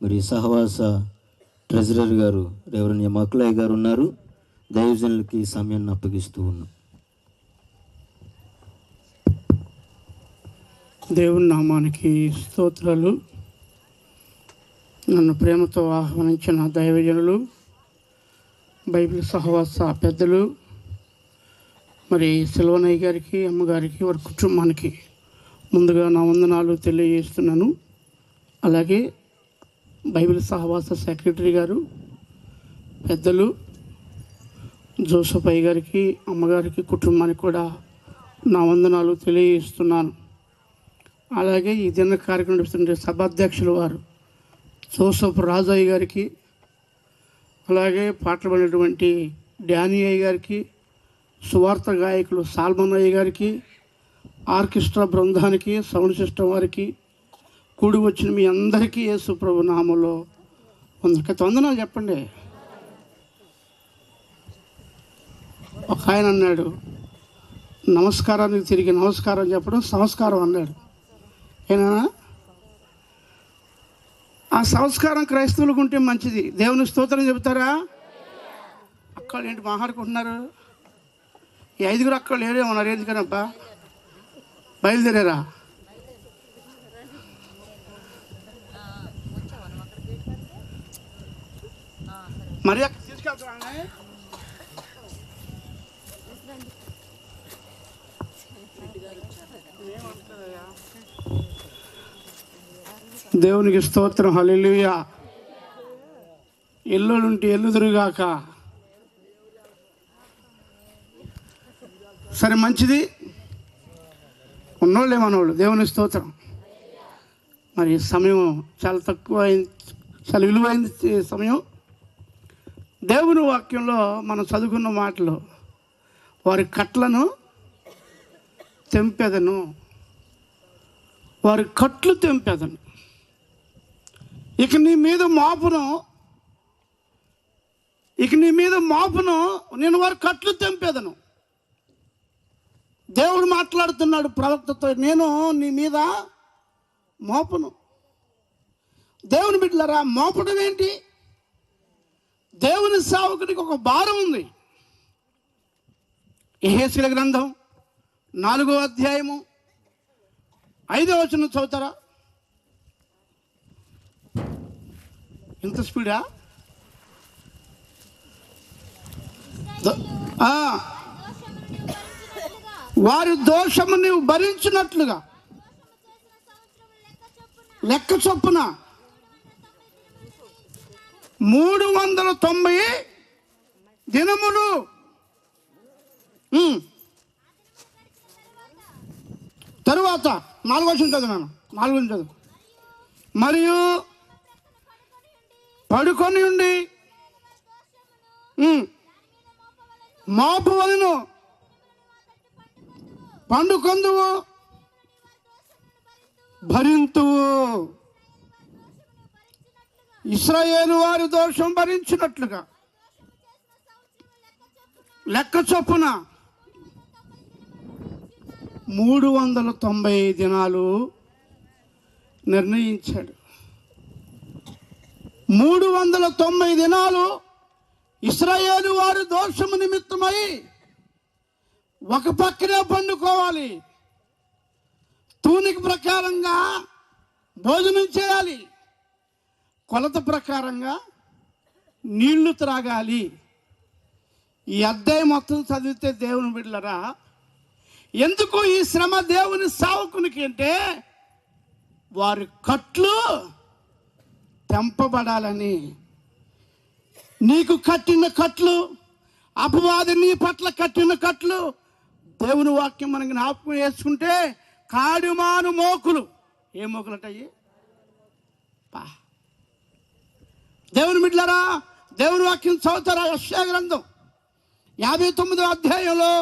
మరి సహవాస ట్రెజరర్ గారు రెవరెండ్ మకులయ్య గారు ఉన్నారు. దైవజనులకి ఈ సమయాన్ని అప్పగిస్తూ ఉన్నాం. దేవుని నామానికి స్తోత్రాలు. నన్ను ప్రేమతో ఆహ్వానించిన దైవజనులు, బైబిల్ సహవాస పెద్దలు, మరి సెల్వనయ్య గారికి, అమ్మగారికి, వారి కుటుంబానికి ముందుగా నా వందనాలు తెలియజేస్తున్నాను. అలాగే బైబిల్ సహవాస సెక్రటరీ గారు, పెద్దలు జోసఫ్ అయ్య గారికి, అమ్మగారికి, కుటుంబానికి కూడా నా వందనాలు తెలియజేస్తున్నాను. అలాగే ఈ దిన కార్యక్రమం నడుస్తున్న సభాధ్యక్షులు వారు జోసఫ్ రాజయ్య గారికి, అలాగే పాటలు పడినటువంటి డానీ అయ్య గారికి, సువార్త గాయకులు సాల్మన్ అయ్య గారికి, ఆర్కెస్ట్రా బృందానికి, సౌండ్ సిస్టమ్ వారికి, కూడి వచ్చిన మీ అందరికీ యేసు ప్రభు నామములో వందనాలు చెప్పండి. ఒక ఆయన అన్నాడు, నమస్కారానికి తిరిగి నమస్కారం చెప్పడం సంస్కారం అన్నాడు. ఏనా ఆ సంస్కారం క్రైస్తవులకు ఉంటే మంచిది. దేవుని స్తోత్రం చెబుతారా? అక్కలు ఏంటి మాట్లాడుకుంటున్నారు? ఈ 5 అక్కలు ఏరేమన్నారు. ఎందుకనబ్బా బయలుదేరారా? మరి అక్కడ తీసుకెళ్తానే దేవునికి స్తోత్రం. హల్లెలూయా. ఎల్లుంటే ఎల్లుదురుగాక. సరే, మంచిది. ఉన్నోళ్ళే మనోళ్ళు. దేవుని స్తోత్రం. మరి సమయం చాలా తక్కువ అయింది, చాలా విలువైంది సమయం. దేవుని వాక్యంలో మనం చదువుకున్న మాటలు, వారి కట్లను తెంపెదను, వారి కట్లు తెంపెదను, ఇక నీ మీద మాపును నేను వారి కట్లు తెంపేదను. దేవుడు మాట్లాడుతున్నాడు ప్రవక్తతో, నేను నీ మీద మోపును. దేవుని బిడ్డలారా, మోపడం ఏంటి? దేవుని సేవకుడికి ఒక భారం ఉంది. యెహెజ్కేలు గ్రంథం 4వ అధ్యాయము 5వ వచనం చదువుతారా? ఇంత స్పీడా? వారి దోషము నీవు భరించినట్లుగా లెక్క చొప్పున 390 దినములు. తరువాత 4వ వచనం చదువు. 4వ వచనం చదువు. మరియు పడుకొని ఉండి మోపవలెను, పండుకొందువు, భరింతువు. ఇశ్రాయేలు వారి దోషం భరించినట్లుగా లెక్క చొప్పున 390 దినాలు నిర్ణయించాడు. 390 దినాలు ఇశ్రాయేలు వారి దోషము నిమిత్తమై ఒక పక్కనే పండుకోవాలి, తూనిక ప్రకారంగా భోజనం చేయాలి, కొలత ప్రకారంగా నీళ్లు త్రాగాలి. ఈ అధ్యాయం మొత్తం చదివితే దేవుని బిడ్డలరా, ఎందుకు ఈ శ్రమ దేవుని సేవకునికి అంటే వారి కట్లు తెంపబడాలని. నీకు కట్టిన కట్లు, అపవాది నీ పట్ల కట్టిన కట్లు, దేవుని వాక్యం మనకి జ్ఞాపకం చేసుకుంటే కాడిమాను మోకులు. ఏ మోకులు అంటాయి? దేవుని బిడ్డలారా, దేవుని వాక్యం చదువుతారా? యెషయా గ్రంథం 59వ అధ్యాయంలో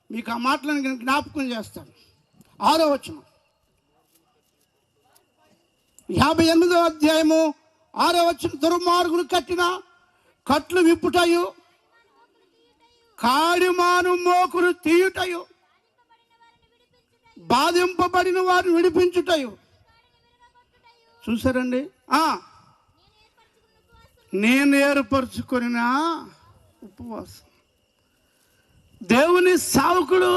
మీకు ఆ మాటలను జ్ఞాపకం చేస్తాను. 6వ వచనం. 58వ అధ్యాయము 6వ వచనం. దుర్మార్గులు కట్టిన కట్లు విప్పుటయు, కాడిమాను మోకులు తీయుటయు, బాధింపబడిన వారిని విడిపించుటయు. చూసారండి? నేను ఏర్పరచుకొనిన ఉపవాసం. దేవుని సేవకుడు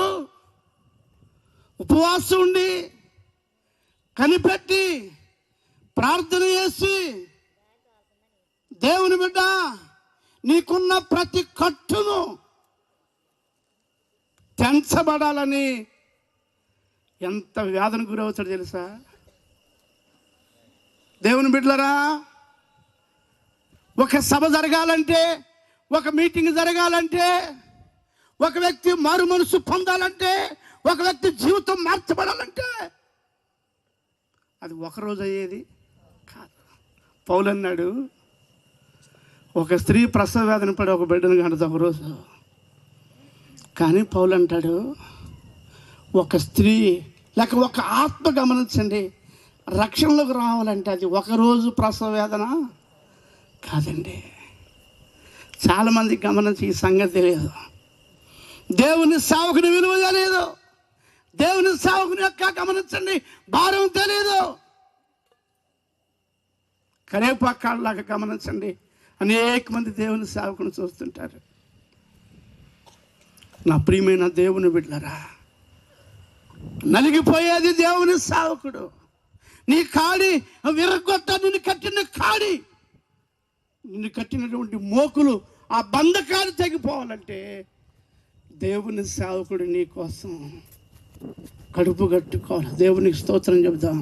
ఉపవాసం ఉండి కనిపెట్టి ప్రార్థన చేసి, దేవుని బిడ్డ నీకున్న ప్రతి కట్టును తెంచబడాలని ఎంత వేదన గురవుతాడు తెలుసా? దేవుని బిడ్డలరా, ఒక సభ జరగాలంటే, ఒక మీటింగ్ జరగాలంటే, ఒక వ్యక్తి మారు మనసు పొందాలంటే, ఒక వ్యక్తి జీవితం మార్చబడాలంటే అది ఒకరోజు అయ్యేది కాదు. పౌలు అన్నాడు, ఒక స్త్రీ ప్రసవ వేదన పడి ఒక బిడ్డను కంటది ఒకరోజు. కానీ పౌలు అంటాడు, ఒక స్త్రీ లేక ఒక ఆత్మ, గమనించండి, రక్షణలోకి రావాలంటే అది ఒకరోజు ప్రసవ వేదన కాదండి. చాలామంది గమనించి ఈ సంగతి తెలియదు. దేవుని సేవకుని విలువ తెలియదు. దేవుని సేవకుని యొక్క, గమనించండి, భారం తెలియదు. కరేపాకాళ్ళలాగా గమనించండి, అనేక మంది దేవుని సేవకుని చూస్తుంటారు. నా ప్రియమైన దేవుని బిడ్డలరా, నలిగిపోయేది దేవుని సేవకుడు. నీ కాడి విరగొట్ట, నిన్ను కట్టిన కాడి, నిన్ను కట్టినటువంటి మోకులు, ఆ బంధకాలు తెగిపోవాలంటే దేవుని సేవకుడు నీ కోసం కడుపు కట్టుకోవాలి. దేవునికి స్తోత్రం చెబుతాం.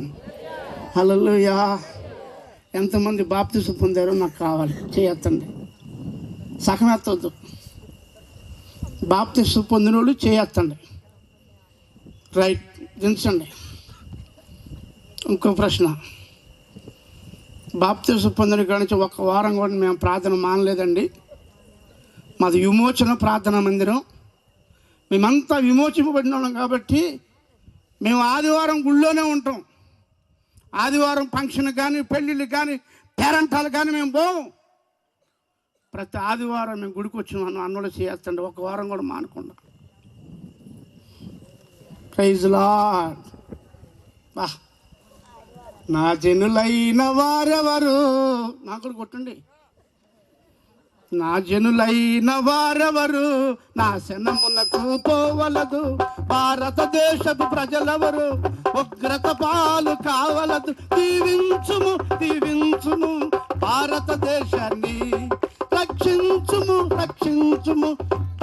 హల్లెలూయా. ఎంతమంది బాప్తిసం పొందారో నాకు కావాలి, చేయొద్దండి. సగం ఎత్తవద్దు. బాప్తిసం పొందిన వాళ్ళు చేయొద్దండి. రైట్, దించండి. ఇంకో ప్రశ్న, బాప్తిసం పొందిన కాడి నుంచి ఒక వారం కూడా మేము ప్రార్థన మానలేదండి. మాది విమోచన ప్రార్థన మందిరం. మేమంతా విమోచింపబడిన వాళ్ళం కాబట్టి మేము ఆదివారం గుళ్ళోనే ఉంటాం. ఆదివారం ఫంక్షన్ కానీ, పెళ్ళిళ్ళు కానీ, పేరంటాలు కానీ మేము పోము. ప్రతి ఆదివారం మేము గుడికి వచ్చినాం అన్నోళ్ళు చేస్తండి. ఒక వారం కూడా మానకుండా. Praise lord. బా, నా జనులైన వారెవరు, నాకు కూడా కొట్టండి. నా జనులైన వారెవరు, నా శనమునకు పోవలదు. భారతదేశపు ప్రజలెవరు, ఉగ్రత పాలు కావలదు. దీవించుము, దీవించుము భారతదేశాన్ని, రక్షించుము, రక్షించుము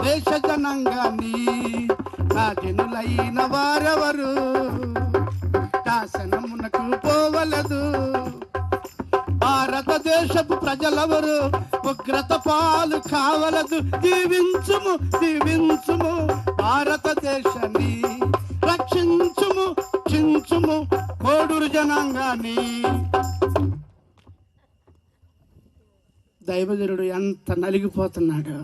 దేశ జనాంగాన్ని. నా జనులైన వారెవరు, నా శనమునకు పోవలదు. భారతదేశపు ప్రజలెవరు, ఉగ్రత పాలు కావలదు. దీవించుము, దీవించుము భారతదేశాన్ని, రక్షించుము, చించుము కోడూరు జనాంగాన్ని. దైవజనుడు ఎంత నలిగిపోతున్నాడు,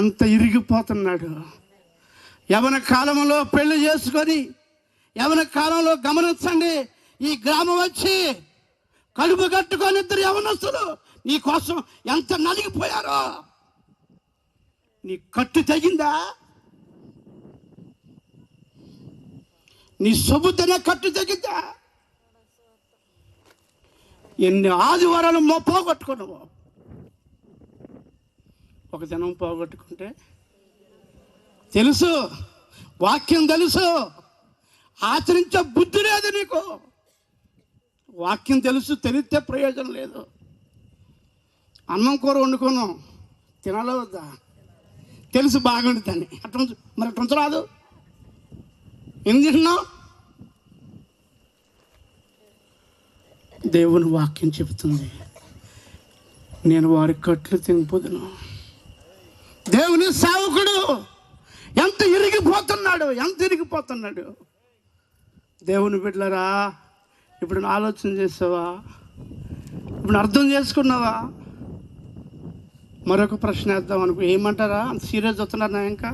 ఎంత ఇరిగిపోతున్నాడు. యవన కాలంలో పెళ్లి చేసుకొని, యవన కాలంలో గమనించండి, ఈ గ్రామం వచ్చి కడుపు కట్టుకొని ఇద్దరు యవనస్తులు నీ కోసం ఎంత నలిగిపోయారో. నీ కట్టు తెగిందా? నీ సొబుతనే కట్టు తెగిందా? ఎన్ని ఆదివారాలు పోగొట్టుకున్నావు. ఒక దినం పోగొట్టుకుంటే తెలుసు, వాక్యం తెలుసు, ఆచరించే బుద్ధి లేదు నీకు. వాక్యం తెలుసు, తెలిస్తే ప్రయోజనం లేదు. అన్నం కూర వండుకున్నాం, తినాలో వద్దా? తెలుసు బాగుంటుందని, అట్లా మరి అట్లా ఉంచరాదు. ఏం తింటున్నావు? దేవుని వాక్యం చెబుతుంది, నేను వారి కట్లు తినిపోదును. దేవుని సేవకుడు ఎంత ఇరిగిపోతున్నాడు, ఎంత ఇరిగిపోతున్నాడు. దేవుని బిడ్డలరా, ఇప్పుడు ఆలోచన చేసావా? ఇప్పుడు అర్థం చేసుకున్నావా? మరొక ప్రశ్న వేద్దాం అనుకో. ఏమంటారా, అంత సీరియస్ అవుతున్నారా? ఇంకా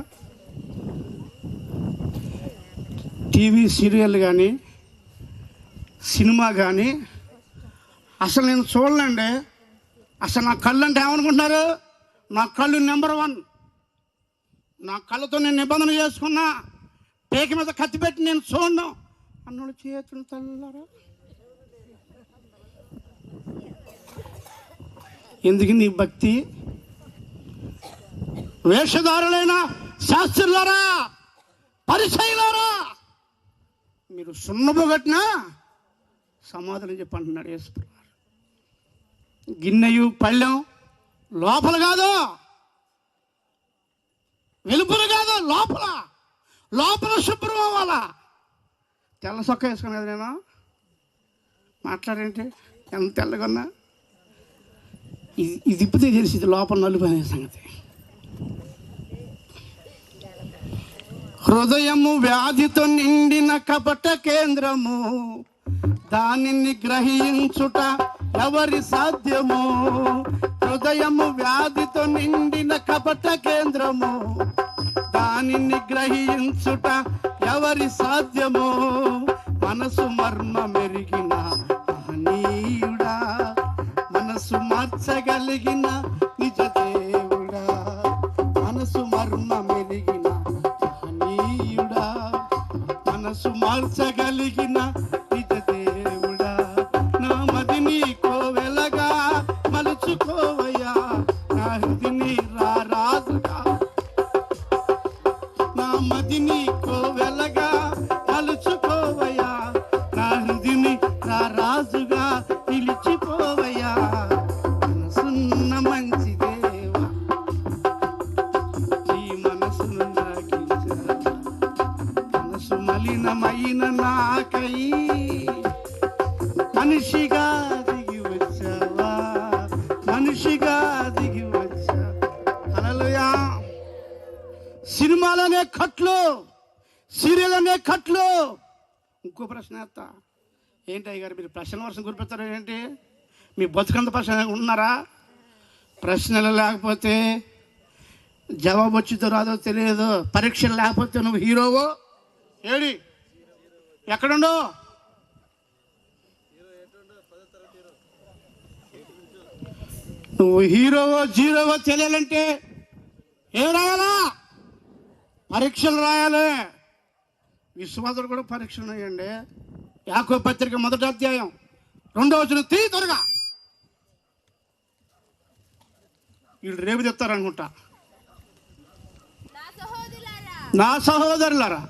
టీవీ సీరియల్ కానీ, సినిమా కానీ అసలు నేను చూడలేండి. అసలు నా కళ్ళు అంటే ఏమనుకుంటున్నారు? నా కళ్ళు నెంబర్ 1. నా కళ్ళతో నేను నిబంధన చేసుకున్నా, పేక మీద కత్తి పెట్టి నేను చూడను అన్నోడు చేతులు తల్లారా. ఎందుకు నీ భక్తి? వేషధారులైన శాస్త్రులారా, పరిచయులారా, మీరు సున్నము కట్టినా సమాధానం చెప్పంటున్నాడు యేసుప్రభు. గిన్నెయు పళ్ళెం లోపల కాదు, వెలుపల కాదు, లోపల. లోపల శుభ్రం అవ్వాలా. తెల్ల సొక్క వేసుకుని కదా నేను మాట్లాడేంటి, ఎంత తెల్లగొన్నా ఇది ఇప్పితే తెలిసి ఇది లోపల నలుపు అనే సంగతి. హృదయము వ్యాధితో నిండిన కపట కేంద్రము, దానిని గ్రహించుట ఎవరి సాధ్యము? హృదయము వ్యాధితో నిండిన కపట కేంద్రము, దానిని గ్రహించుట ఎవరి సాధ్యము? మనసు మర్మ మెరిగిన మహనీయుడా, మనసు మార్చగలిగిన నిజ దేవుడా, మనసు మర్మ మెరిగిన మహనీయుడా, మనసు మార్చగలిగిన నిజ దేవుడా, నా మదిని కోవెలగా మలుచుకోవయ్యా, నా హృదిని రారాజుగా, నా మదిని కోవెలగా మలుచుకోవయ్యా, నా హృదిని రారాజుగా నిలిచిపోవయ్యా. మనసున్న మంచి దేవా, ఈ మనసును నాకించా, మనసు మలినమైన నాకై మనిషిగా దిగి వచ్చావా, మనిషిగా దిగి వచ్చా. హల్లెలూయా. సినిమాలనే కట్లు, సీరియల్ అనే కట్లు. ఇంకో ప్రశ్న వేస్తా. ఏంటి అయ్య గారు మీరు ప్రశ్న వర్షం కురిపిస్తారు ఏంటి? మీ బతుకంత ప్రశ్న ఉన్నారా? ప్రశ్నలు లేకపోతే జవాబు వచ్చిందో రాదో తెలియదు. పరీక్షలు లేకపోతే నువ్వు హీరోవో ఏడి ఎక్కడుండో? నువ్వు హీరోవో జీరోవో తెలియాలంటే ఏం రాయాలా? పరీక్షలు రాయాలి. విశ్వాసులు కూడా పరీక్షలు ఉన్నాయండి. యాకోబు పత్రిక 1వ అధ్యాయం 2వ వచనం తీ త్వరగా. వీళ్ళు రేపు చెప్తారనుకుంటా. నా సహోదరులారా,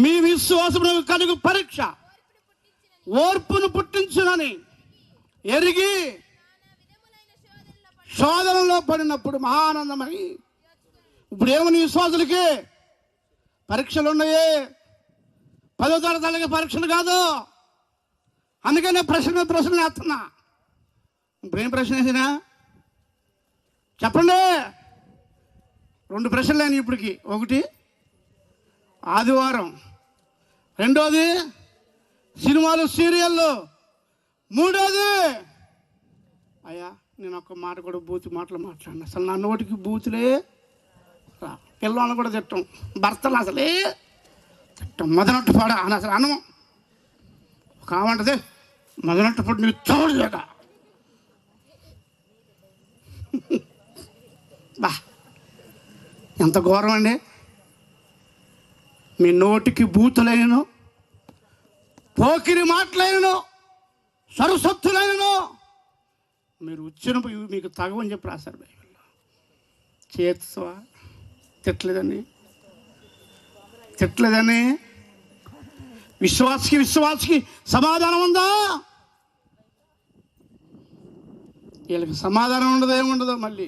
మీ విశ్వాసమునకు కలుగు పరీక్ష ఓర్పును పుట్టించునని ఎరిగి శోధనలో పడినప్పుడు మహానందమని. ఇప్పుడు ఏమని విశ్వాసులకి పరీక్షలు ఉన్నాయి. 10వ తరగతి పరీక్షలు కాదు. అందుకనే ప్రశ్నలు వేస్తున్నా. ఇప్పుడు ఏం ప్రశ్న వేసినా చెప్పండి. 2 ప్రశ్నలు అయినాయి ఇప్పటికి. ఒకటి ఆదివారం, రెండోది సినిమాలు సీరియళ్ళు, మూడోది అయ్యా నేను ఒక్క మాట కూడా బూతు మాటలు మాట్లాడిన. అసలు నా నోటికి బూతులే రా. పిల్లలను కూడా తిట్టం, భర్తలు అసలే తిట్టం. మొదలట్టు పాడ అని అసలు అనం. కావంటది మొదలట్టు పాడు నీకు చూడలేక బా ఎంత ఘోరం అండి. మీ నోటికి బూతులైనను, పోకిరి మాటలైనను, సరసత్తులైనను మీరు వచ్చినప్పుడు మీకు తగవని చెప్పి రాశారు బైబిల్లో. చేతువా తిట్టలేదని విశ్వాసకి సమాధానం ఉందా? వీళ్ళకి సమాధానం ఉండదు, ఏముండదు. మళ్ళీ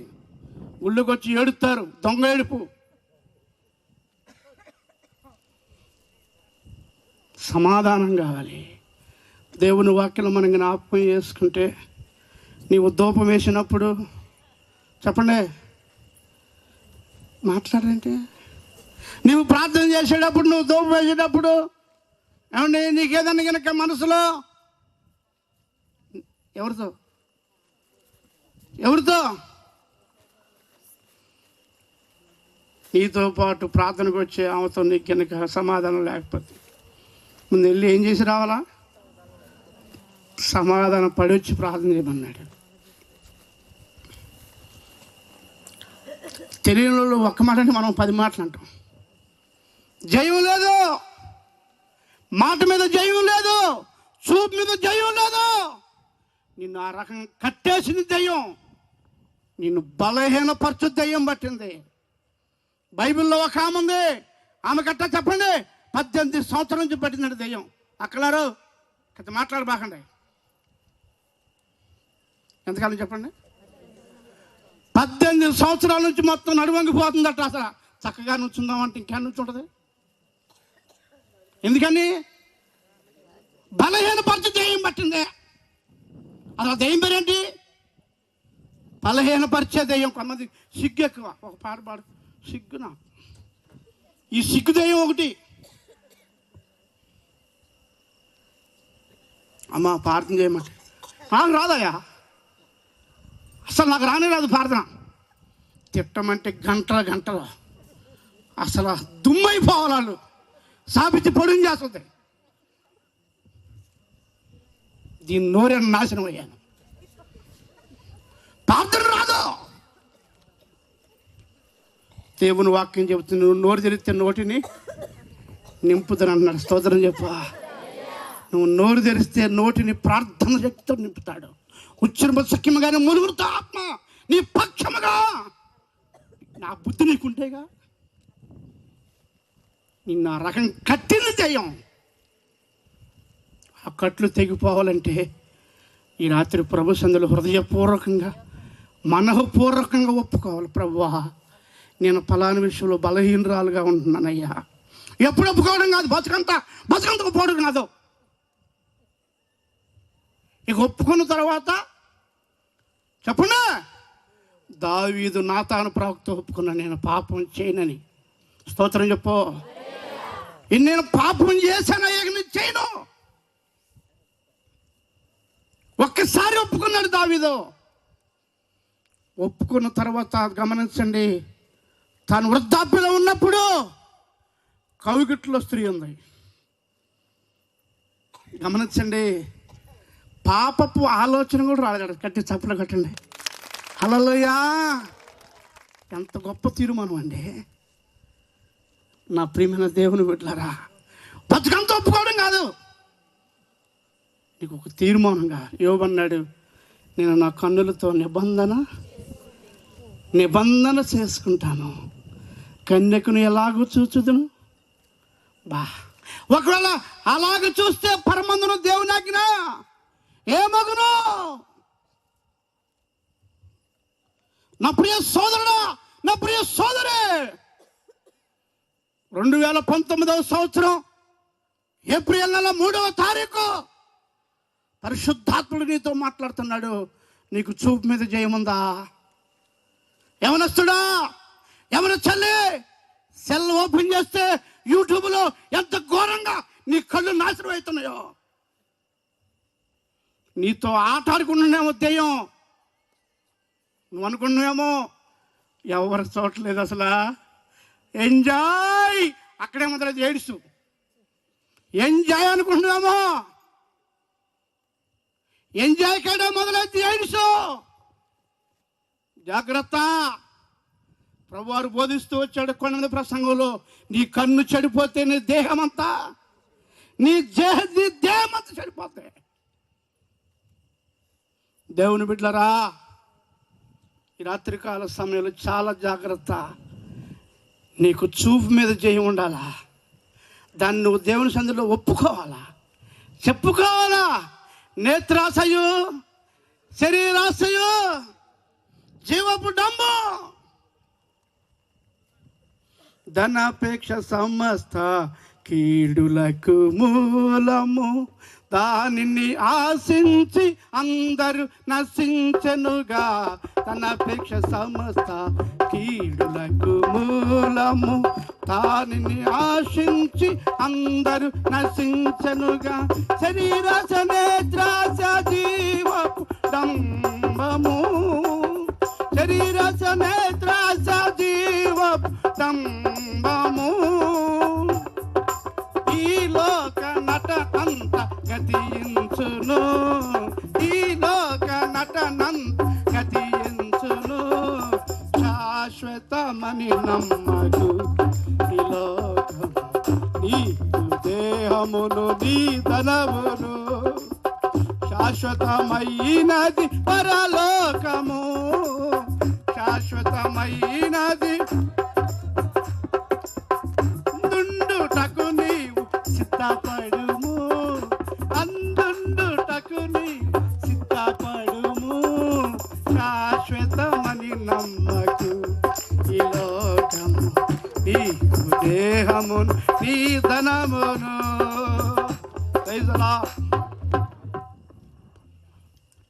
గుళ్ళకి వచ్చి ఏడుస్తారు, దొంగ ఏడుపు. సమాధానం కావాలి. దేవుని వాక్యం మనం జ్ఞాపకం చేసుకుంటే, నీవు ధూపం వేసినప్పుడు చెప్పండి మాట్లాడంటే, నీవు ప్రార్థన చేసేటప్పుడు, నువ్వు ధూపం వేసేటప్పుడు ఏమండి నీకేదన్నా కనుక మనసులో ఎవరితో నీతో పాటు ప్రార్థనకు వచ్చే ఆమెతో నీకు కనుక సమాధానం లేకపోతే ముందు వెళ్ళి ఏం చేసి రావాలా? సమాధానం పడి వచ్చి ప్రార్థన చేయమన్నాడు. తెలియని వాళ్ళు ఒక్క మాట అంటే మనం 10 మాటలు అంటాం. జయం లేదు, మాట మీద జయం లేదు, చూపు మీద జయం లేదు. నిన్ను ఆ రకం కట్టేసిన దెయ్యం, నిన్ను బలహీనపరచు దెయ్యం పట్టింది. బైబిల్లో ఒక ఆమె ఉంది, ఆమె కట్ట చెప్పండి 18 సంవత్సరాల నుంచి పట్టిందండి దెయ్యం. అక్కలారు కథ మాట్లాడబాకండి. ఎంతకాలం చెప్పండి? 18 సంవత్సరాల నుంచి మొత్తం నడువంగిపోతుందట. అసలు చక్కగా నుంచుందామంటే ఇంకా నుంచుంటుంది. ఎందుకని? బలహీనపరచు దెయ్యం పట్టింది. అసలు దెయ్యం పేరేంటి? బలహీనపరిచే దెయ్యం. కొన్నది సిగ్గు ఎక్కువ. ఒక పాడు సిగ్గున ఈ సిగ్గు దెయ్యం ఒకటి. అమ్మ ప్రార్థన చేయమంటే నాకు రాదయ్యా, అసలు నాకు రానే రాదు ప్రార్థన. తిట్టమంటే గంటలు అసలు దుమ్మైపోవాలి. వాళ్ళు సాపించి పొడిని చేస్తుంది. దీని నోరేను నాశనం అయ్యాను. ప్రార్థన రాదు. దేవుని వాక్యం చెబుతుంది, నువ్వు నోరు తెరిస్తే నోటిని నింపుతాను అన్నాడు. స్తోత్రం చెప్పు. నువ్వు నోరు తెరిస్తే నోటిని ప్రార్థన శక్తితో నింపుతాడు. ఉచ్చరింపు సఖ్యముగానే మురుగురుతో ఆత్మ నీ పక్షముగా. నా బుద్ధి నీకుంటేగా. నిన్న ఆ రకం కట్టింది దెయ్యం. ఆ కట్లు తెగిపోవాలంటే ఈ రాత్రి ప్రభు సందులో హృదయపూర్వకంగా మనఃపూర్వకంగా ఒప్పుకోవాలి. ప్రభువా, నేను ఫలానా విషయంలో బలహీనరాలుగా ఉంటున్నానయ్యా. ఎప్పుడు ఒప్పుకోవడం కాదు, బతుకంత ఒప్పుకోవడం కాదు. ఇక ఒప్పుకున్న తర్వాత చెప్పండి, దావీదు నాతాను ప్రవక్త ఒప్పుకున్నా నేను పాపం చేయనని. స్తోత్రం చెప్పు. నేను పాపం చేశానయ్యా, నేను చేయను. ఒక్కసారి ఒప్పుకున్నాడు దావీదు. ఒప్పుకున్న తర్వాత గమనించండి, తాను వృద్ధాప్యలో ఉన్నప్పుడు కవిగిట్లో స్త్రీ ఉంది. గమనించండి, పాపపు ఆలోచన కూడా రాలేదు. కట్టి చప్పలు కట్టండి. హల్లెలూయా. ఎంత గొప్ప తీర్మానం అండి. నా ప్రియమైన దేవుని బిడ్డలారా, బతుకంతా ఒప్పుకోవడం కాదు, నీకు ఒక తీర్మానంగా. యోబు అన్నాడు, నేను నా కన్నులతో నిబంధన చేసుకుంటాను, కన్యకును ఎలాగో చూచుదును. ఒకవేళ అలాగ చూస్తే పరమందును దేవుని ఆజ్ఞ ఏమగును? నా ప్రియ సోదరుడా, నా ప్రియ సోదరే, 2019వ సంవత్సరం ఏప్రిల్ నెల 3వ తారీఖు పరిశుద్ధాత్ముడు నీతో మాట్లాడుతున్నాడు. నీకు చూపు మీద జయముందా? యవనస్తుడా, యవన చెల్లి, సెల్ ఓపెన్ చేస్తే యూట్యూబ్లో ఎంత ఘోరంగా నీ కళ్ళు నాశనం అవుతున్నాయో. నీతో ఆట ఆడుకుంటున్నామో దెయ్యం. నువ్వు అనుకున్నామో ఎవరు చూడలేదు. అసలు ఎంజాయ్ అక్కడే మొదలైతే ఏడుస్తూ ఎంజాయ్ అనుకుంటున్నామో, ఎంజాయ్ కాడే మొదలైతే ఏడుస్తూ. జాగ్రత్త. ప్రభువారు బోధిస్తూ వచ్చాడు కొండ ప్రసంగంలో, నీ కన్ను చెడిపోతే నీ దేహం అంతా చెడిపోతే. దేవుని బిడ్డలారా, ఈ రాత్రికాల సమయంలో చాలా జాగ్రత్త. నీకు చూపు మీద జయం ఉండాలా, దాన్ని నువ్వు దేవుని సన్నిధిలో ఒప్పుకోవాలా, చెప్పుకోవాలా. నేత్రాశయు, శరీరాశయు, జీవపు డంబు, ధనాపేక్ష సమస్త కీడులకు మూలము. దానిని ఆశించి అందరూ నశించెనుగా. ధనాపేక్ష సమస్త కీడులకు మూలము. దానిని ఆశించి అందరూ నశించెనుగా. శరీరాశ, నేత్రాశ, జీవపు డంబము. శరీరాశ, నేత్రాశ, జీవపు డంబము. ఈ లోక నటనంత గతించును. ఈ లోక నటనంత గతించును. శాశ్వతమని నమ్మకు ఈ లోకం. నీకు దేహమును నీ ధనమును శాశ్వతమైనది పరలోకము, శాశ్వతమైనది దుండుటకు నీవు సిద్ధపడుము, అందుండుటకు నీవు సిద్ధపడుము. శాశ్వతమని నమ్మకు ఈ లోకము, నీ దేహమును నీ ధనమును.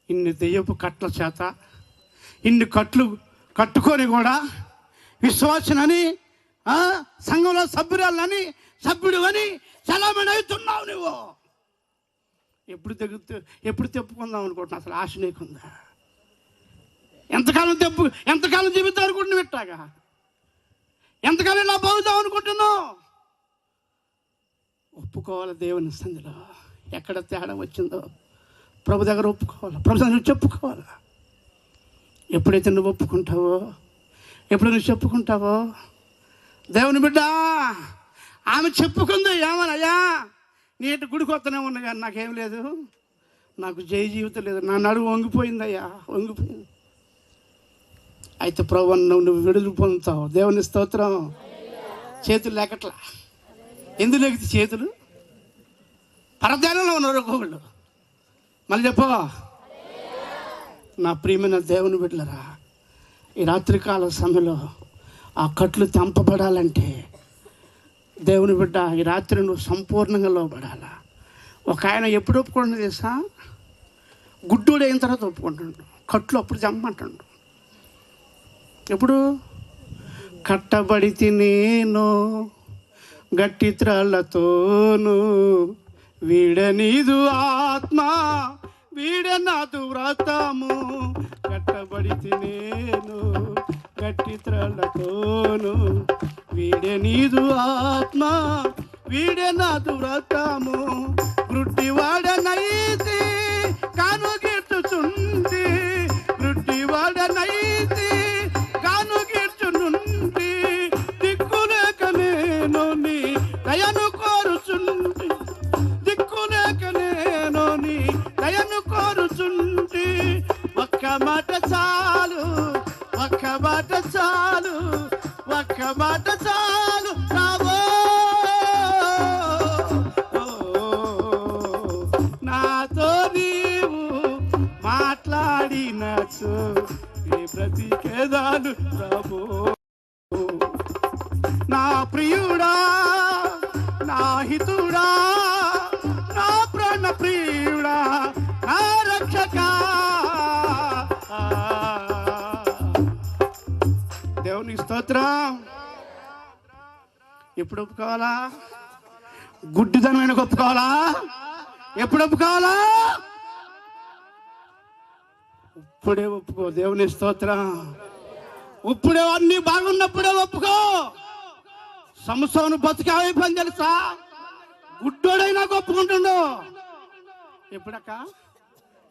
ఇన్ని దెయ్యపు కట్ల చేత ఇన్ని కట్లు కట్టుకొని కూడా విశ్వాసనని, సంఘంలో సభ్యురాలని, సభ్యుడు అని చలామణి అవుతున్నావు నువ్వు. ఎప్పుడు తెప్పుకుందాం అనుకుంటున్నా? అసలు ఆశ నీకుందా? ఎంతకాలం జీవితం అనుకుంటున్నావు? పెట్టాగా ఎంతకాలం ఇలా బాగుదాం అనుకుంటున్నావు? ఒప్పుకోవాలి దేవుని సంధిలో. ఎక్కడ తేడా వచ్చిందో ప్రభు దగ్గర ఒప్పుకోవాలి, ప్రభు దగ్గర చెప్పుకోవాలి. ఎప్పుడైతే నువ్వు ఒప్పుకుంటావో, ఎప్పుడు నువ్వు చెప్పుకుంటావో, దేవుని బిడ్డ ఆమె చెప్పుకుంది, ఏమనయ్యా నీటి గుడికి వస్తూనే ఉన్నా కానీ నాకేం లేదు, నాకు జీవితం లేదు, నా నడువు వంగిపోయిందయ్యా, వంగిపోయింది. అయితే ప్రభు నువ్వు విడుదల పొందుతావు. దేవుని స్తోత్రం. చేతులు లేకట్లా. ఎందుకు లేకపోతే చేతులు పరధ్యానంలో ఉన్నారు ఒక్కొక్కళ్ళు. మళ్ళీ చెప్పు. నా ప్రియమైన దేవుని బిడ్డలరా, ఈ రాత్రికాల సమయంలో ఆ కట్లు తెంపబడాలంటే దేవుని బిడ్డ ఈ రాత్రి నువ్వు సంపూర్ణంగా లోబడాలా. ఒక ఆయన ఎప్పుడు ఒప్పుకోండి తెలుసా? గుడ్డోడు అయిన తర్వాత ఒప్పుకుంటాడు. కట్లు అప్పుడు తెంపమంటాడు. ఎప్పుడు? కట్టబడితే నేను గట్టి త్రాళ్లతోను, వీడనీదు ఆత్మ వీడనాదు వ్రతము. కట్టబడితే నేను గట్టి త్రాళ్లతోను, వీడనీదు ఆత్మ వీడనాదు వ్రతము. గుడ్డివాడనైతే కానుగీర్చుచుంది, గుడ్డివాడనైతే కానుగీర్చునుంది. దిక్కులేక నేను నీ దయను కోరుచుంది, దిక్కులేక నేను నీ దయను కోరుచుంది. ఒక్క మాట చాలు, ఒక్క మాట చాలు, ఒక్క మాట చాలు రావో. నాతో నీవు మాట్లాడినచ్చు నీ బ్రతికేదాను రావో. నా ప్రియుడా, నా హితుడా, నా ప్రాణ ప్రియుడా, నా రక్షకా. దేవునికి స్తోత్రం. ఎప్పుడు ఒప్పుకోవాలా? గుడ్డిదనమైన ఒప్పుకోవాలా? ఎప్పుడు ఒప్పుకోవాలా? ఇప్పుడే ఒప్పుకో. దేవుని స్తోత్రం. ఇప్పుడే అన్నీ బాగున్నప్పుడే ఒప్పుకో. సంవత్సరం బతుకామైపోయింది తెలుసా? గుడ్డోడైనా ఒప్పుకుంటుండు. ఎప్పుడక్క?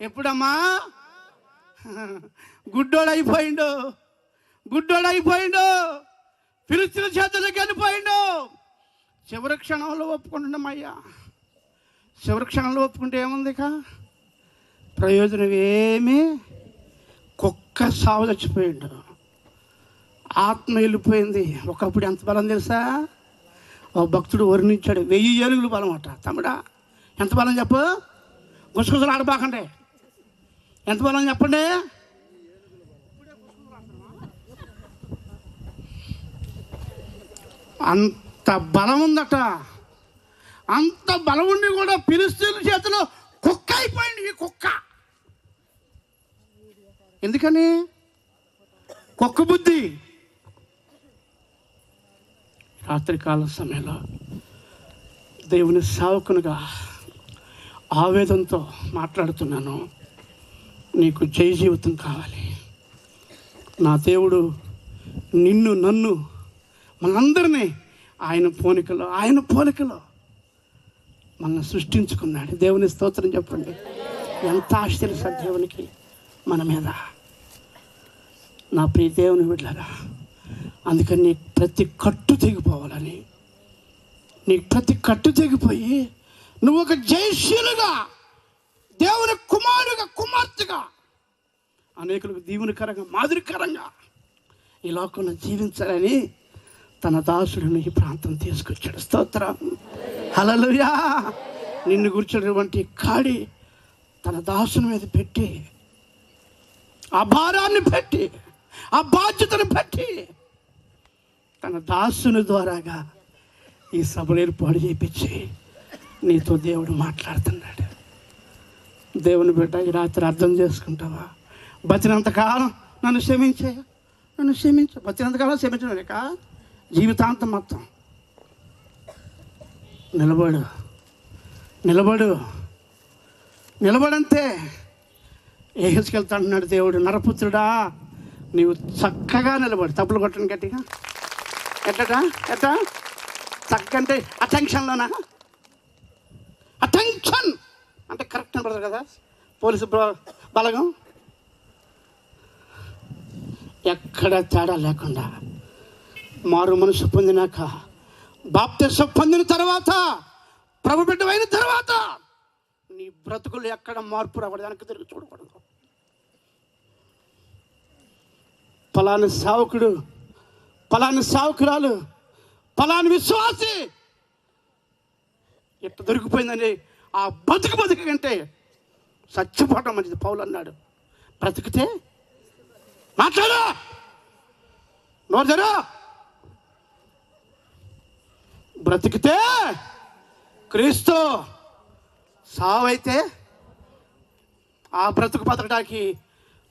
ఎప్పుడమ్మా? గుడ్డోడైపోయిండు, గుడ్డోడైపోయిండు, ఫిలిష్తీయుల చేతులకు వెళ్ళిపోయిండు. చివరి క్షణంలో ఒప్పుకుంటున్నామయ్యా. చివరి క్షణంలో ఒప్పుకుంటే ఏముంది? ఇక ప్రయోజనం ఏమీ. కుక్క సావు చచ్చిపోయిండు, ఆత్మ వెళ్ళిపోయింది. ఒకప్పుడు ఎంత బలం తెలుసా? ఓ భక్తుడు వర్ణించాడు, 1000 ఏనుగులు బలం అట. తమ్ముడా ఎంత బలం చెప్పు? గుసగుసలు ఆడబాకండి. ఎంత బలం చెప్పండి? అంత బలం ఉందట. అంత బలం ఉండి కూడా ఫిలిష్తీయుల చేతిలో కుక్క అయిపోయింది. ఈ కుక్క ఎందుకని? కుక్క బుద్ధి. రాత్రికాల సమయంలో దేవుని సేవకునిగా ఆవేదనతో మాట్లాడుతున్నాను. నీకు జయ జీవితం కావాలి. నా దేవుడు నిన్ను, నన్ను, మనందరినీ ఆయన పోలికలో మనల్ని సృష్టించుకున్నాడు. దేవుని స్తోత్రం చెప్పండి. ఎంత ఆశ తెలుసా దేవునికి మన మీద. నా ప్రియ దేవుని బిడ్డలారా, అందుకని నీకు ప్రతి కట్టు తెగిపోవాలని, నీకు ప్రతి కట్టు తెగిపోయి నువ్వు ఒక జయశీలుగా దేవుని కుమారుగా కుమార్తెగా అనేకులకు దీవునికరంగా మాదిరికరంగా ఈ లోకంలో జీవించాలని తన దాసుడిని ఈ ప్రాంతం తీసుకొచ్చాడు. స్తోత్రం, హల్లెలూయా. నిన్ను కూర్చున్నటువంటి కాడి తన దాసుని మీద పెట్టి, ఆ భారాన్ని పెట్టి, ఆ బాధ్యతను పెట్టి తన దాసుని ద్వారాగా ఈ సభలు ఏర్పాటు చేయించి నీతో దేవుడు మాట్లాడుతున్నాడు. దేవుని బిడ్డ ఈ రాత్రి అర్థం చేసుకుంటావా? బతినంతకాలం నన్ను క్షమించే, నన్ను క్షమించు. బతినంతకాలం క్షమించడం లేక జీవితాంతం మొత్తం నిలబడు, నిలబడు, నిలబడంతే. ఏహెచ్కెళ్తాడు దేవుడు, నరపుత్రుడా నీవు చక్కగా నిలబడు. తప్పులు కొట్టను గట్టిగా. ఎట్టా ఎట్టా చక్కంటే అటెన్షన్లోనా? అటెన్షన్ అంటే కరెక్ట్ అని పడతారు కదా పోలీసు బలగం. ఎక్కడ తేడా లేకుండా మారు మనసు పొందినాక, బాప్తిసం పొందిన తర్వాత, ప్రభు బిడ్డవైన తర్వాత నీ బ్రతుకులు ఎక్కడ మార్పు రావడానికి తిరిగి చూడకూడదు. పలాని సేవకుడు, పలాని సేవకురాలు, పలాని విశ్వాసి ఎట్ట దొరికిపోయిందని ఆ బతుకు కంటే చచ్చిపోవటం మంచిది. పౌలు అన్నాడు, బ్రతికితే మాట్లాడు, నోరు తెరు. బ్రతికితే క్రీస్తు, సావైతే ఆ బ్రతుకు బతకడానికి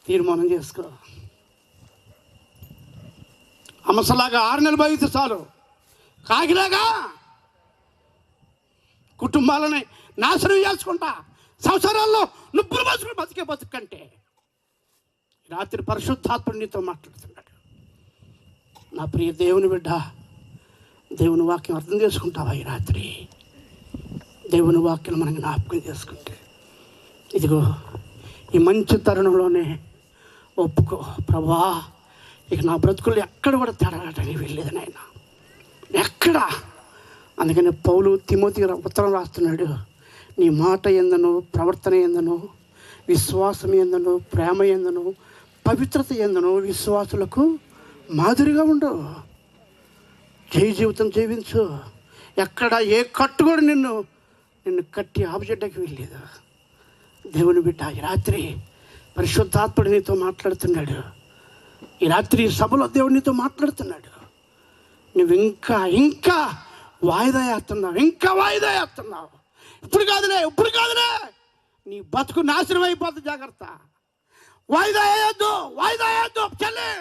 తీర్మానం చేసుకో. అమసలాగా 6 నెలలు బతికితే చాలు, కాకిలాగా కుటుంబాలని నాశనం చేసుకుంటా, సంవత్సరాల్లో నువ్వులు బతుకుని బతికే బతుకంటే రాత్రి పరిశుద్ధాత్ముడు నీతో మాట్లాడుతున్నాడు. నా ప్రియ దేవుని బిడ్డ, దేవుని వాక్యం అర్థం చేసుకుంటావా? ఈ రాత్రి దేవుని వాక్యం మనం జ్ఞాపకం చేసుకుంటే, ఇదిగో ఈ మంచి తరుణంలోనే ఒప్పుకో, ప్రభా ఇక నా బ్రతుకులు ఎక్కడ కూడా తేడాటానికి వెళ్ళేది నాయన, ఎక్కడ. అందుకని పౌలు తిమోతికి ఉత్తరం రాస్తున్నాడు, నీ మాట ఎందను, ప్రవర్తన ఎందను, విశ్వాసం ఎందను, ప్రేమ ఎందను, పవిత్రత ఎందను విశ్వాసులకు మాదిరిగా ఉండు. జయ జీవితం జీవించు. ఎక్కడ ఏ కట్టు కూడా నిన్ను కట్టి ఆపజెడ్డకి వెళ్ళలేదు. దేవుని బిడ్డ, ఈ రాత్రి పరిశుద్ధాత్ముడు నీతో మాట్లాడుతున్నాడు. ఈ రాత్రి సభలో దేవుడు నీతో మాట్లాడుతున్నాడు. నువ్వు ఇంకా వాయిదా వేస్తున్నావు, ఇంకా వాయిదా వేస్తున్నావు. ఇప్పుడు కాదులే నీ బతుకు నాశనం అయిపోతుంది. జాగ్రత్త. వాయిదా వేయద్దు చెల్లి,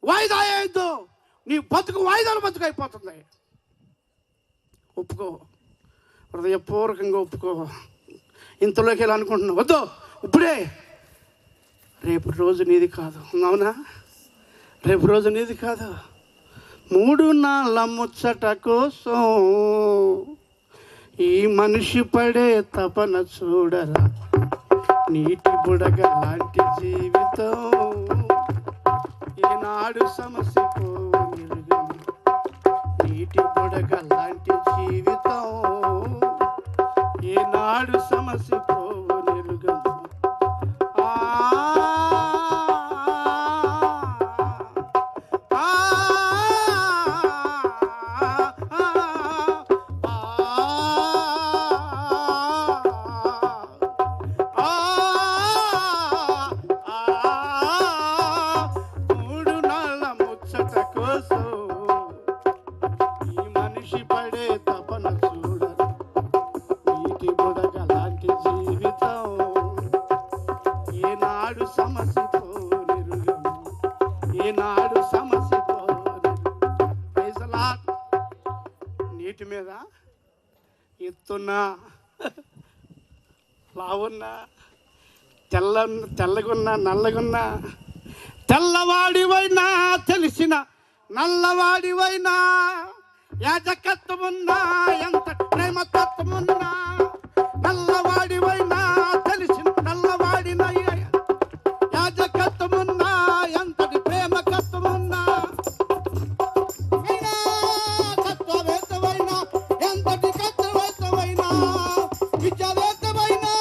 వాయిదా వేయద్దు. నీ బతుకు వాయిదాల బతుకు అయిపోతుంది. ఒప్పుకో, హృదయపూర్వకంగా ఒప్పుకో. ఇంతలోకి ఎలా అనుకుంటున్నావు? వద్దు, ఇప్పుడే. రేపు రోజు నీది కాదు, అవునా? రేపు రోజు నీది కాదు. 3 నాళ్ళ ముచ్చట కోసం ఈ మనిషి పడే తపన చూడరా, నీటి బుడగ లాంటి జీవితం ఏనాడు సమస్య పోనిరుగా, నీటి బుడగ లాంటి జీవితం ఏనాడు సమస్య పోనిరుగా. నీటి మీద ఎత్తున్నా, లావున్నా, తెల్లగున్నా, నల్లగున్నా, తెల్లవాడివైనా తెలిసిన నల్లవాడివైనా, యాజకత్వమున్నా, ఎంత ప్రేమతత్వమున్నా, నల్లవాడివైనా తెలిసిన నల్లవాడిన యాజకత్వమున్నా, ఎంతటి ప్రేమకత్వమున్నా, కత్వవేత్తమైనా, ఎంతటి కత్వవేత్తమైనా, విద్యావేత్తమైనా,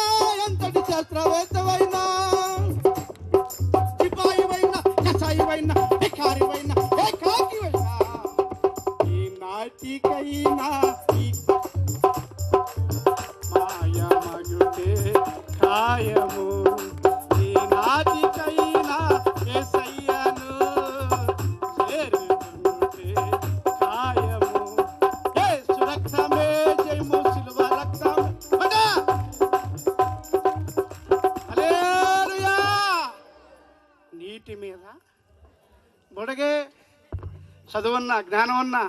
చదువున్నా, జ్ఞానం ఉన్నా,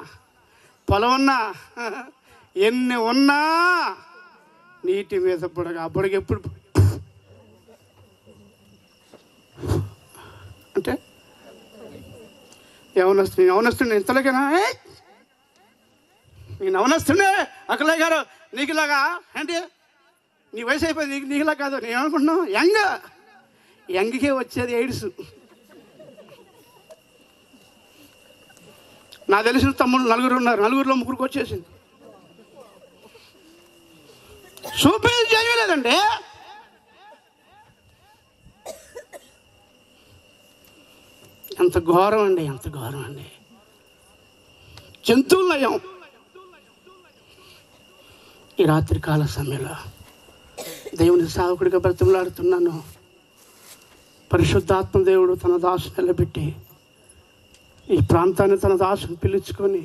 పొలం ఉన్నా, ఎన్ని ఉన్నా నీటి మీద బుడగ. ఆ బుడగ ఎప్పుడు అంటే యవనస్తుని ఇంతలోకేనా? నేను యవనస్తునే అక్కలయ్య గారు, నీకులాగా అంటే నీ వయసు అయిపోయింది, నీకులా కాదు. నేను ఏమనుకుంటున్నావు, యంగ్కే వచ్చేది ఎయిడ్స్. నాకు తెలిసిన తమ్ముళ్ళు 4 ఉన్నారు, 4లో 3 వచ్చేసింది. చూపేది చేయలేదండి. ఎంత ఘోరం అండి, ఎంత ఘోరం అండి. జంతువులు నయం. ఈ రాత్రికాల సమయంలో దేవుని సేవకుడిగా బ్రతిమలాడుతున్నాను. పరిశుద్ధాత్మ దేవుడు తన దాసుని నిలబెట్టి ఈ ప్రాంతాన్ని తన దాసుని పిలుచుకొని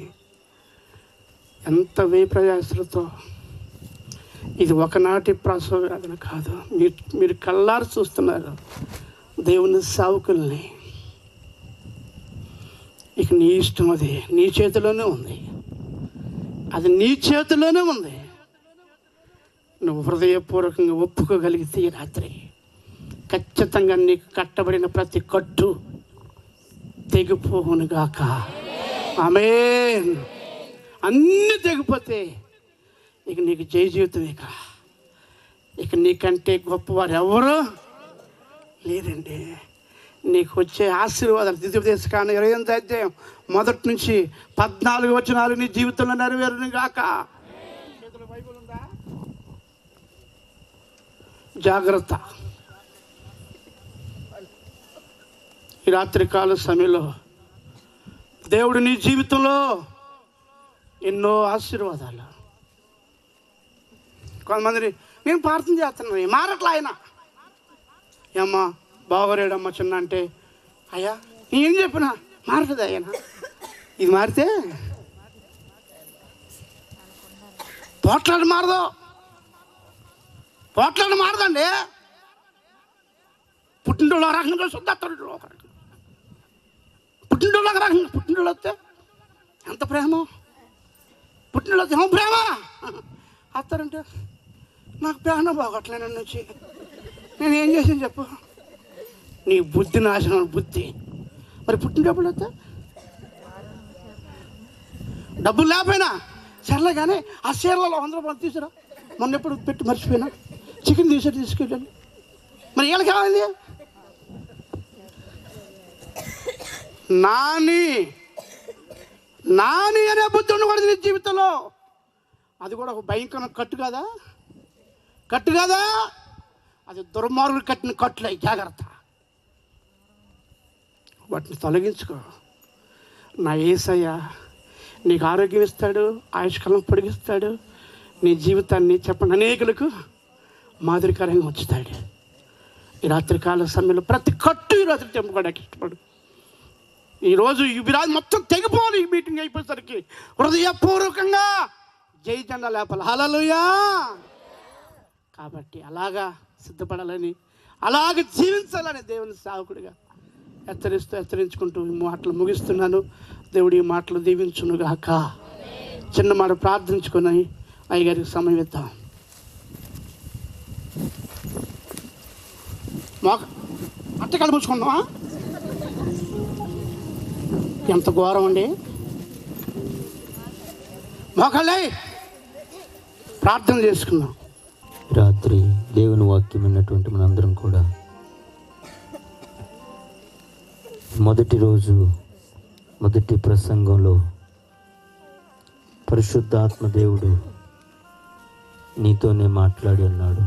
ఎంత ప్రయాసలతో, ఇది ఒకనాటి ప్రసవ వేదన కాదు, మీరు కళ్ళారు చూస్తున్నారు దేవుని సేవకుల్ని. ఇక నీ ఇష్టం, అది నీ చేతిలోనే ఉంది, అది నీ చేతిలోనే ఉంది. నువ్వు హృదయపూర్వకంగా ఒప్పుకోగలిగితే ఈ రాత్రి ఖచ్చితంగా నీకు కట్టబడిన ప్రతి కట్టు తెగిపోవునుగాక. ఆమేన్. అన్నీ తెగిపోతే ఇక నీకు జయ జీవితం. ఇక నీకంటే గొప్పవారు ఎవరు లేరండి. నీకు వచ్చే ఆశీర్వాదాలు ద్వితీయోపదేశకాండం 28వ అధ్యాయం 1 నుంచి 14 వచనాలు నీ జీవితంలో నెరవేరును గాక. బైబిల్ ఉందా? జాగ్రత్త. ఈ రాత్రికాల సమయంలో దేవుడు నీ జీవితంలో ఎన్నో ఆశీర్వాదాలు. కొంతమందిని నేను ప్రార్థన చేస్తున్నాను, మారట్లా ఆయన. ఏమ్మా బాగోరేడమ్మా చిన్న అంటే, అయ్యా నేనేం చెప్పినా మారుతుంది ఆయన. ఇది మారితే పోట్లాడు మారదండి. పుట్టినరోజు ఒక రకంగా చూస్తుంది, అత్తడు ఒక రకంగా. పుట్టినరోజు ఒక రకంగా, పుట్టినరోజు వస్తే ఎంత ప్రేమ, పుట్టినరోజు ఏమో ప్రేమ. అత్తారంటే నాకు ప్రేమ బాగోట్లేనన్ను వచ్చి నేనేం చేసాను చెప్పు. నీ బుద్ధి నాశనం, బుద్ధి. మరి పుట్టినప్పుడు వస్తే డబ్బులు లేకపోయినా సర్లే, కానీ ఆ చీరలలో 100 రూపాయలు తీసుకురా. మొన్న ఎప్పుడు పెట్టి మర్చిపోయినా చికెన్ తీసుకెళ్ళాను. మరి వీళ్ళకి ఏమైంది? నాని అనే బుద్ధి ఉండకూడదు నీ జీవితంలో. అది కూడా ఒక భయంకరమైన కట్టు కాదా? అది దుర్మార్గులు కట్టిన కట్టులే. జాగ్రత్త, వాటిని తొలగించుకో. నా యేసయ్య నీకు ఆరోగ్యం ఇస్తాడు, ఆయుష్కాలం పొడిగిస్తాడు, నీ జీవితాన్ని చెప్పండి అనేకులకు మాదిరికరంగా ఉంచుతాడు. ఈ రాత్రికాల సమయంలో ప్రతి కట్టు ఈ రాత్రి తెంపుకోవడానికి ఇష్టపడు. ఈరోజు ఈ విరాజు మొత్తం తెగిపోవాలి. ఈ మీటింగ్ అయిపోయేసరికి హృదయపూర్వకంగా జై జెండా లేపాలి. హల్లెలూయా. కాబట్టి అలాగా సిద్ధపడాలని, అలాగ జీవించాలని దేవుని సేవకుడిగా హెచ్చరించుకుంటూ ఈ మాటలు ముగిస్తున్నాను. దేవుడి ఈ మాటలు దీవించునుగాక. చిన్న మాట ప్రార్థించుకుని అయ్యగారికి సమయం ఇద్దాం. అట్టకాలు పూసుకుందామా? ఎంత ఘోరం అండి. మోకాళ్ళే ప్రార్థన చేసుకుందాం. రాత్రి దేవుని వాక్యం విన్నటువంటి మనందరం కూడా మొదటి ప్రసంగంలో పరిశుద్ధాత్మ దేవుడు నీతోనే మాట్లాడి అన్నాడు.